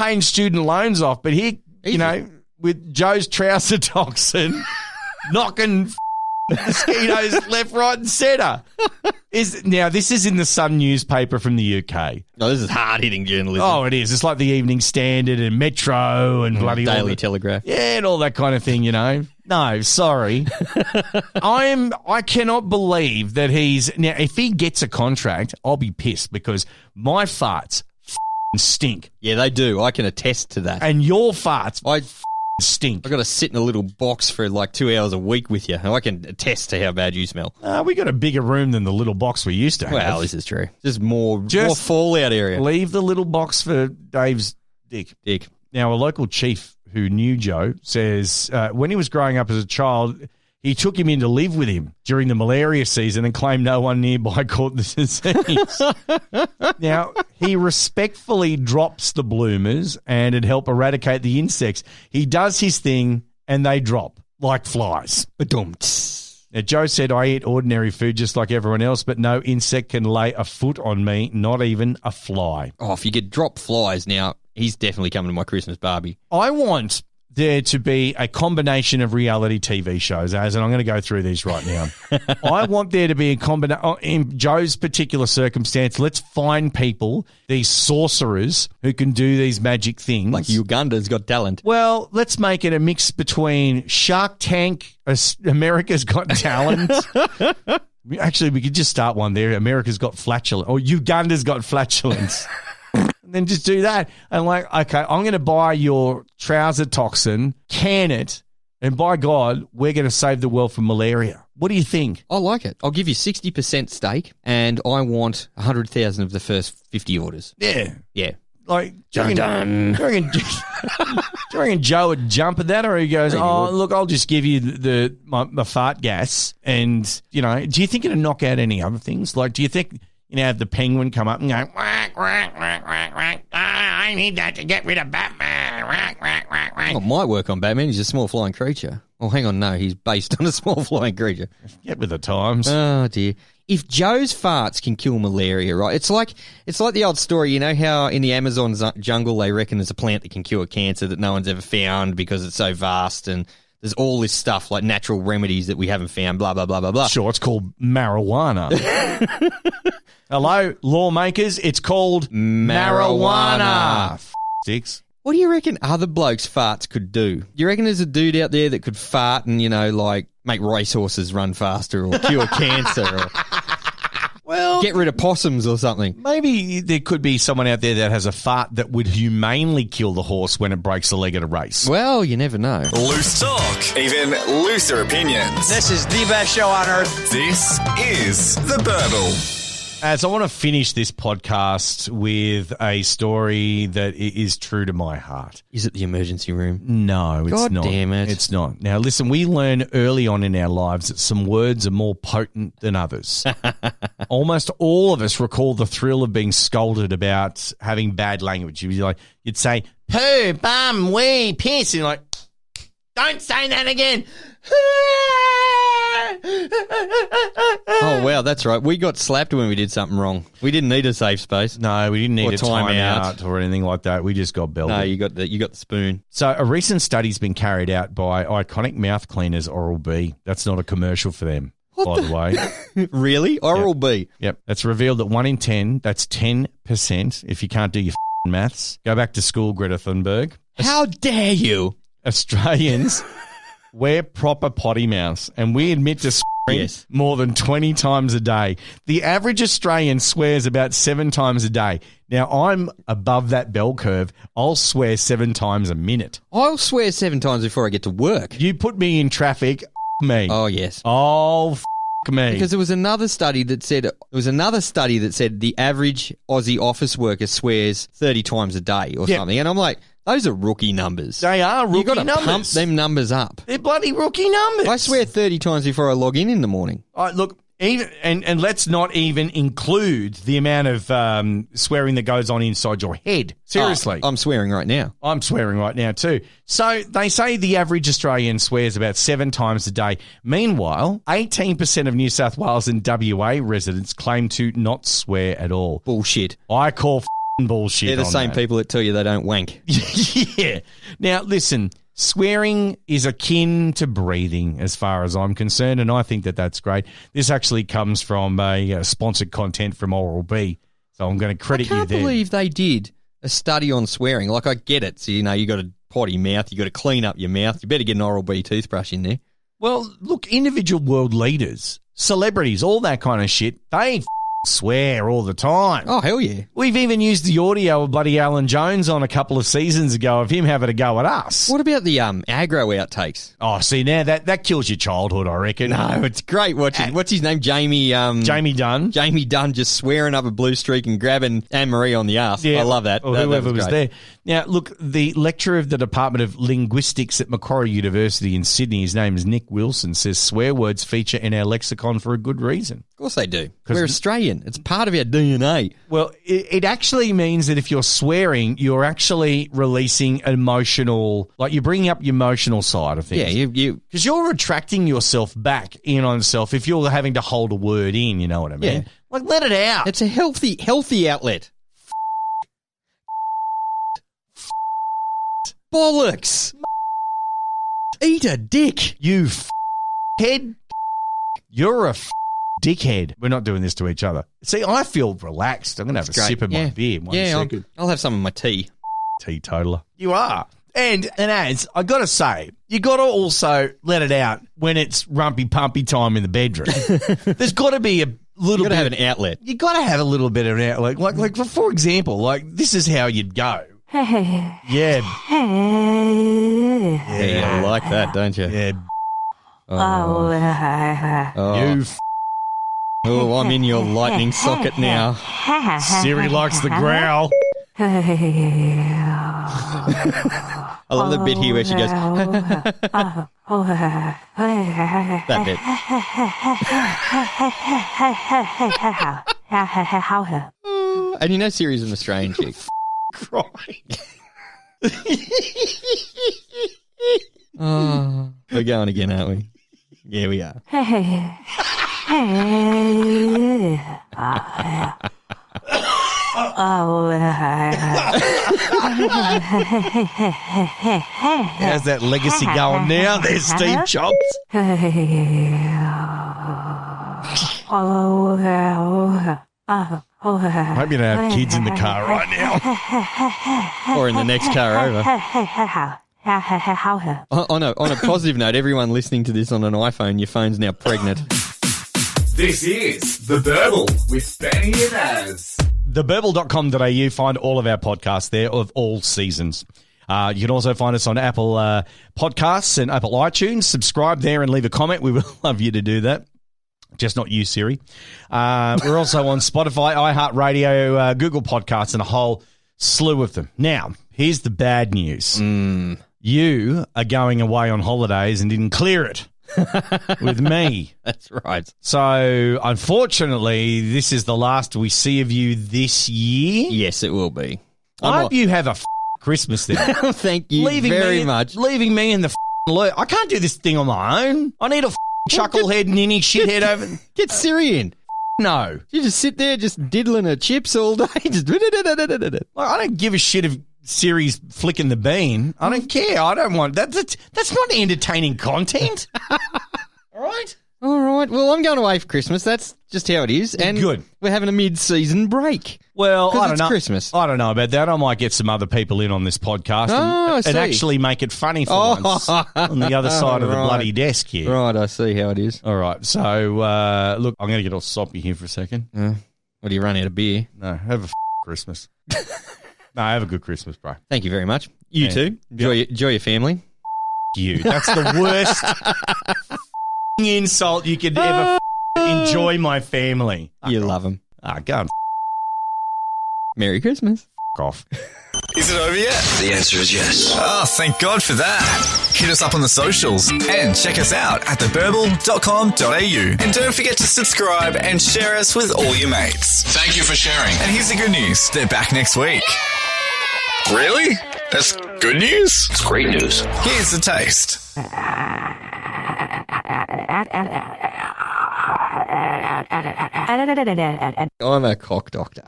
paying student loans off, but here, you know, with Joe's trouser toxin, knocking mosquitoes left, right and centre. Now, this is in the Sun newspaper from the UK. No, this is hard-hitting journalism. Oh, it is. It's like the Evening Standard and Metro and bloody Daily Telegraph. Yeah, and all that kind of thing, you know. No, sorry. I cannot believe that now, if he gets a contract, I'll be pissed because my farts stink. Yeah, they do. I can attest to that. And your farts stink. I've got to sit in a little box for like 2 hours a week with you, and I can attest to how bad you smell. We got a bigger room than the little box we used to have. Well, this is true. Just more fallout area. Leave the little box for Dave's dick. Now, a local chief who knew Joe says when he was growing up as a child, he took him in to live with him during the malaria season and claimed no one nearby caught the disease. Now, he respectfully drops the bloomers and it helped eradicate the insects. He does his thing and they drop like flies. Now, Joe said, I eat ordinary food just like everyone else, but no insect can lay a foot on me, not even a fly. Oh, if you get drop flies now, he's definitely coming to my Christmas barbie. I want there to be a combination of reality TV shows, and I'm going to go through these right now. I want there to be a combination. In Joe's particular circumstance, let's find people, these sorcerers who can do these magic things. Like Uganda's Got Talent. Well, let's make it a mix between Shark Tank, America's Got Talent. Actually, we could just start one there. America's Got Flatulence, or Uganda's Got Flatulence. And then just do that. And like, okay, I'm going to buy your trouser toxin, can it, and by God, we're going to save the world from malaria. What do you think? I like it. I'll give you 60% stake, and I want 100,000 of the first 50 orders. Yeah. Yeah. Like, do you reckon Joe would jump at that, or he goes, look, I'll just give you my fart gas, and, you know, do you think it'll knock out any other things? Like, do you think... You know, have the penguin come up and go, quack, quack, quack, quack, quack. I need that to get rid of Batman. Quack, quack, quack, quack. Oh, it might work on Batman. He's a small flying creature. Oh, hang on. No, he's based on a small flying creature. Get with the times. Oh, dear. If Joe's farts can kill malaria, right, it's like the old story, you know how in the Amazon jungle they reckon there's a plant that can cure cancer that no one's ever found because it's so vast and there's all this stuff like natural remedies that we haven't found, blah, blah, blah, blah, blah. Sure, it's called marijuana. Hello, lawmakers, it's called marijuana. Six. What do you reckon other blokes' farts could do? Do you reckon there's a dude out there that could fart and, you know, like make racehorses run faster or cure cancer or get rid of possums or something? Maybe there could be someone out there that has a fart that would humanely kill the horse when it breaks a leg at a race. Well, you never know. Loose talk, even looser opinions. This is the best show on earth. This is The Burble. As I want to finish this podcast with a story that is true to my heart. Is it the emergency room? No, it's God not. Damn it. It's not. Now, listen, we learn early on in our lives that some words are more potent than others. Almost all of us recall the thrill of being scolded about having bad language. You'd say, poo, bum, wee, piss. And you're like, don't say that again. Oh, wow, that's right. We got slapped when we did something wrong. We didn't need a safe space. No, we didn't need a time out out or anything like that. We just got belted. No, you got the spoon. So a recent study's been carried out by iconic mouth cleaners Oral-B. That's not a commercial for them, by the way. Really? Oral-B? Yep. That's revealed that 1 in 10, that's 10%, if you can't do your maths. Go back to school, Greta Thunberg. How dare you? Australians wear proper potty mouths, and we admit to swearing more than 20 times a day. The average Australian swears about 7 times a day. Now, I'm above that bell curve. I'll swear 7 times a minute. I'll swear 7 times before I get to work. You put me in traffic, me. Oh, yes. Oh, me. Because there was another study that said the average Aussie office worker swears 30 times a day or something. And I'm like, those are rookie numbers. They are rookie numbers. You've got to pump them numbers up. They're bloody rookie numbers. I swear 30 times before I log in the morning. Look, even and let's not even include the amount of swearing that goes on inside your head. Seriously. I'm swearing right now. I'm swearing right now too. So they say the average Australian swears about 7 times a day. Meanwhile, 18% of New South Wales and WA residents claim to not swear at all. Bullshit. I call bullshit. They're the on same that. people that tell you they don't wank. Yeah. Now, listen, swearing is akin to breathing as far as I'm concerned, and I think that that's great. This actually comes from a sponsored content from Oral-B, so I'm going to credit you there. I can't believe they did a study on swearing. Like, I get it. So, you got a potty mouth. You got to clean up your mouth. You better get an Oral-B toothbrush in there. Well, look, individual world leaders, celebrities, all that kind of shit, they swear all the time. Oh, hell yeah. We've even used the audio of bloody Alan Jones on a couple of seasons ago of him having a go at us. What about the aggro outtakes? Oh, see, now that kills your childhood, I reckon. No, it's great watching. What's his name? Jamie Dunn. Jamie Dunn just swearing up a blue streak and grabbing Anne-Marie on the arse. Yeah, I love that. Or whoever was there. Now, look, the lecturer of the Department of Linguistics at Macquarie University in Sydney, his name is Nick Wilson, says swear words feature in our lexicon for a good reason. Of course they do. We're Australian. It's part of our DNA. Well, it actually means that if you're swearing, you're actually releasing emotional, like you're bringing up your emotional side of things. Yeah, because you're retracting yourself back in on yourself if you're having to hold a word in, you know what I mean? Yeah. Like, let it out. It's a healthy outlet. Bollocks. Eat a dick. You head. You're a dickhead. We're not doing this to each other. See, I feel relaxed. I'm going to have a sip of my beer in 1 second. I'll have some of my tea. Teetotaler. You are. And as I got to say, you got to also let it out when it's rumpy pumpy time in the bedroom. There's got to be a little bit. You got to have an outlet. You got to have a little bit of an outlet. Like for example, like this is how you'd go. Yeah. Yeah, you like that, don't you? Yeah. Oh, I'm in your lightning socket now. SIRI likes the growl. I love the bit here where she goes, that bit. And Siri's an Australian chick. Crying. Oh, we're going again, aren't we? Yeah, we are. How's that legacy going now? There's Steve Jobs. I hope you don't have kids in the car right now. Or in the next car over. On a positive note, everyone listening to this on an iPhone, your phone's now pregnant. This is The Burble with Benny and Az. Theburble.com.au. Find all of our podcasts there of all seasons. You can also find us on Apple Podcasts and Apple iTunes. Subscribe there and leave a comment. We would love you to do that. Just not you, Siri. We're also on Spotify, iHeartRadio, Google Podcasts, and a whole slew of them. Now, here's the bad news. You are going away on holidays and didn't clear it with me. That's right. So, unfortunately, this is the last we see of you this year. Yes, it will be. I hope you have a Christmas then. Thank you very much. Leaving me in the lurch. I can't do this thing on my own. I need a chucklehead, ninny, shithead over. Get Siri in. No. You just sit there just diddling her chips all day. Just I don't give a shit if Siri's flicking the bean. I don't care. I don't want that. That's not entertaining content. All right? All right. Well, I'm going away for Christmas. That's just how it is. And good. We're having a mid-season break. Well, I don't know. Christmas. I don't know about that. I might get some other people in on this podcast and actually make it funny for once on the other side of the bloody desk here. Right, I see how it is. All right. So, look, I'm going to get all soppy here for a second. What, do you run out of beer? No, have a Christmas. No, have a good Christmas, bro. Thank you very much. You too. Enjoy your family. You. That's the worst insult you could ever enjoy my family. You love them. Go and Merry Christmas. Off. Is it over yet? The answer is yes. Oh, thank God for that. Hit us up on the socials and check us out at theburble.com.au. And don't forget to subscribe and share us with all your mates. Thank you for sharing. And here's the good news. They're back next week. Really? That's good news? It's great news. Here's the taste. I'm a cock doctor.